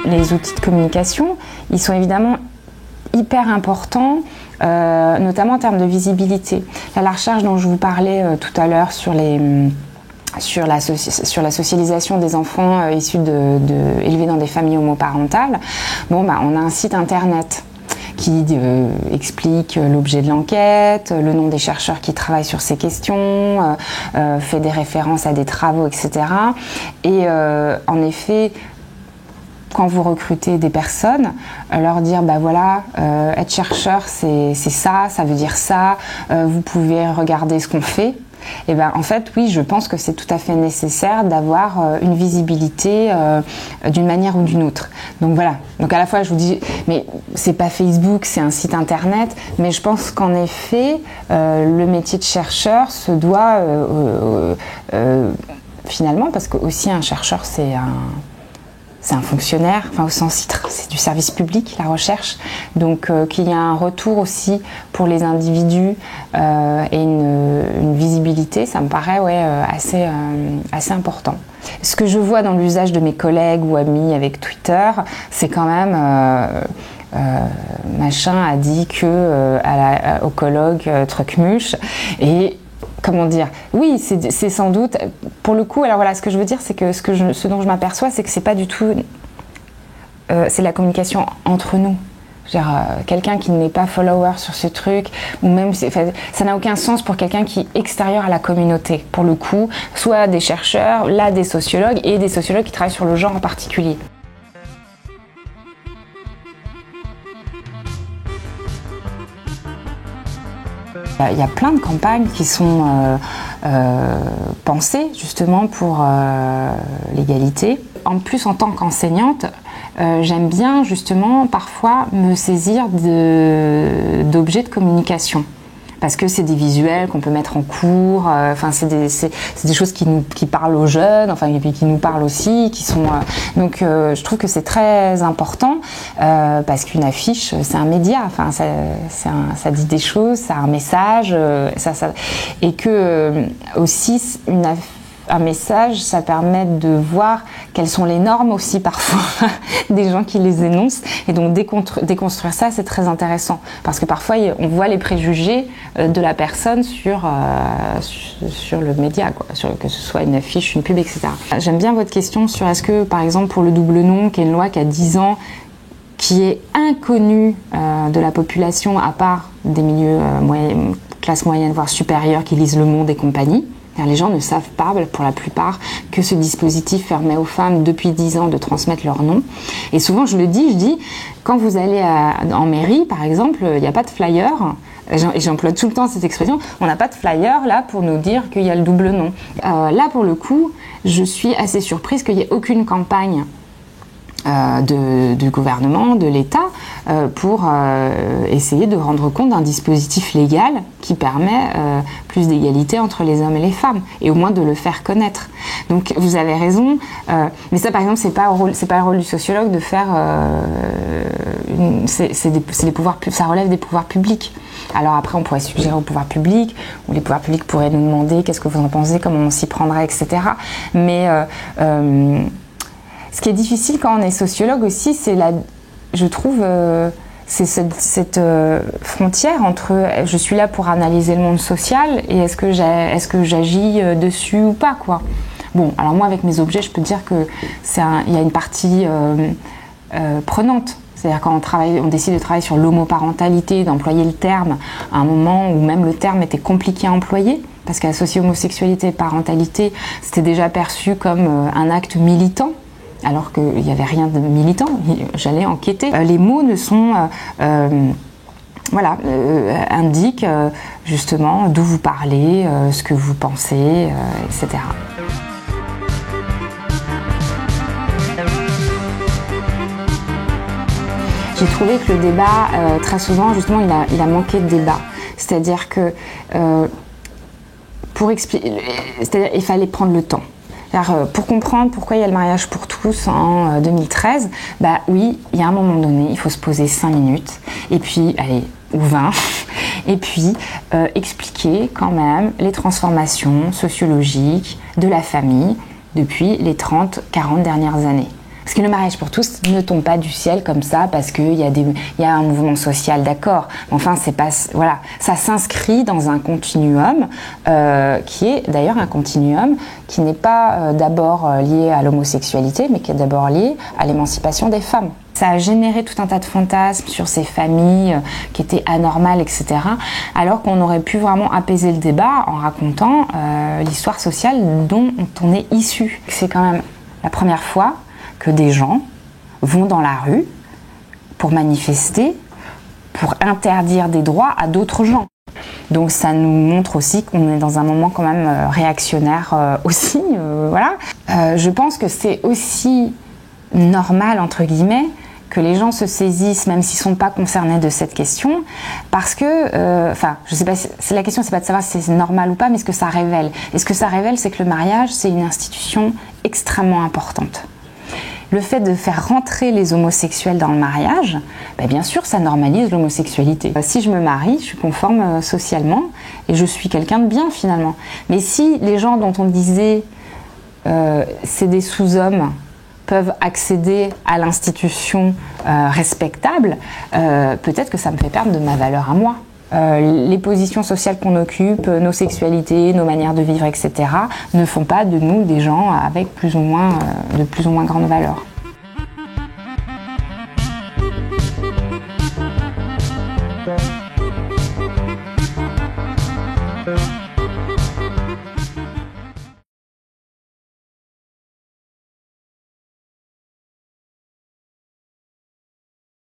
Les outils de communication, ils sont évidemment hyper importants, notamment en termes de visibilité. Là, la recherche dont je vous parlais tout à l'heure sur la socialisation des enfants issus élevés dans des familles homoparentales, on a un site internet qui explique l'objet de l'enquête, le nom des chercheurs qui travaillent sur ces questions, fait des références à des travaux, etc. Et en effet, quand vous recrutez des personnes, leur dire être chercheur c'est ça, ça veut dire ça, vous pouvez regarder ce qu'on fait. Et en fait oui, je pense que c'est tout à fait nécessaire d'avoir une visibilité d'une manière ou d'une autre. Donc voilà, donc à la fois je vous dis, mais c'est pas Facebook, c'est un site internet, mais je pense qu'en effet le métier de chercheur se doit finalement, parce que aussi un chercheur c'est un fonctionnaire, au sens titre, c'est du service public, la recherche. Donc qu'il y a un retour aussi pour les individus et une visibilité, ça me paraît assez important. Ce que je vois dans l'usage de mes collègues ou amis avec Twitter, c'est quand même machin a dit que au colloque Trucmuche, et comment dire, oui, c'est sans doute, pour le coup, alors voilà, ce que je veux dire, c'est que ce dont je m'aperçois, c'est que c'est pas du tout, c'est la communication entre nous. Quelqu'un qui n'est pas follower sur ce truc, ou même, ça n'a aucun sens pour quelqu'un qui est extérieur à la communauté, pour le coup, soit des chercheurs, là des sociologues, et des sociologues qui travaillent sur le genre en particulier. Il y a plein de campagnes qui sont pensées justement pour l'égalité. En plus, en tant qu'enseignante, j'aime bien justement parfois me saisir d'objets de communication. Parce que c'est des visuels qu'on peut mettre en cours, c'est des choses qui parlent aux jeunes, et puis qui nous parlent aussi, qui sont donc je trouve que c'est très important parce qu'une affiche c'est un média, ça dit des choses, ça a un message, et que aussi un message, ça permet de voir quelles sont les normes aussi parfois des gens qui les énoncent, et donc déconstruire ça, c'est très intéressant parce que parfois on voit les préjugés de la personne sur le média, que ce soit une affiche, une pub, etc. J'aime bien votre question sur est-ce que par exemple pour le double nom, qui est une loi qui a 10 ans, qui est inconnue de la population à part des milieux classe moyenne voire supérieure qui lisent Le Monde et compagnie. Les gens ne savent pas, pour la plupart, que ce dispositif permet aux femmes depuis 10 ans de transmettre leur nom. Et souvent, je dis, quand vous allez en mairie, par exemple, il n'y a pas de flyer, et j'emploie tout le temps cette expression, on n'a pas de flyer là pour nous dire qu'il y a le double nom. Là, pour le coup, je suis assez surprise qu'il n'y ait aucune campagne du gouvernement, de l'État, pour essayer de rendre compte d'un dispositif légal qui permet plus d'égalité entre les hommes et les femmes, et au moins de le faire connaître. Donc vous avez raison, mais ça par exemple c'est pas le rôle du sociologue de faire, c'est les pouvoirs, ça relève des pouvoirs publics. Alors après on pourrait suggérer aux pouvoirs publics, ou les pouvoirs publics pourraient nous demander qu'est-ce que vous en pensez, comment on s'y prendrait, etc. Mais ce qui est difficile quand on est sociologue aussi, c'est je trouve, c'est cette frontière entre je suis là pour analyser le monde social et est-ce que j'agis dessus ou pas, quoi. Bon, alors moi avec mes objets, je peux dire que il y a une partie prenante. C'est-à-dire quand on décide de travailler sur l'homoparentalité, d'employer le terme à un moment où même le terme était compliqué à employer, parce qu'associer homosexualité et parentalité, c'était déjà perçu comme un acte militant. Alors qu'il n'y avait rien de militant, j'allais enquêter. Les mots ne sont, indiquent justement d'où vous parlez, ce que vous pensez, etc. J'ai trouvé que le débat, très souvent, justement, il a manqué de débat. C'est-à-dire que il fallait prendre le temps. Pour comprendre pourquoi il y a le mariage pour tous en 2013, bah oui, il y a un moment donné, il faut se poser 5 minutes, et puis, allez, ou 20, et puis expliquer quand même les transformations sociologiques de la famille depuis les 30-40 dernières années. Parce que le mariage pour tous ne tombe pas du ciel comme ça parce qu'il y a un mouvement social, d'accord. Enfin, c'est pas, voilà, ça s'inscrit dans un continuum qui est d'ailleurs un continuum qui n'est pas d'abord lié à l'homosexualité, mais qui est d'abord lié à l'émancipation des femmes. Ça a généré tout un tas de fantasmes sur ces familles qui étaient anormales, etc. Alors qu'on aurait pu vraiment apaiser le débat en racontant l'histoire sociale dont on est issu. C'est quand même la première fois que des gens vont dans la rue pour manifester, pour interdire des droits à d'autres gens. Donc ça nous montre aussi qu'on est dans un moment quand même réactionnaire aussi. Voilà. Je pense que c'est aussi normal, entre guillemets, que les gens se saisissent, même s'ils ne sont pas concernés de cette question, parce que, je sais pas, la question c'est pas de savoir si c'est normal ou pas, mais ce que ça révèle. Et ce que ça révèle, c'est que le mariage, c'est une institution extrêmement importante. Le fait de faire rentrer les homosexuels dans le mariage, bien sûr, ça normalise l'homosexualité. Si je me marie, je suis conforme socialement et je suis quelqu'un de bien finalement. Mais si les gens dont on disait c'est des sous-hommes peuvent accéder à l'institution respectable, peut-être que ça me fait perdre de ma valeur à moi. Les positions sociales qu'on occupe, nos sexualités, nos manières de vivre, etc. ne font pas de nous des gens avec de plus ou moins grande valeur. Ouais.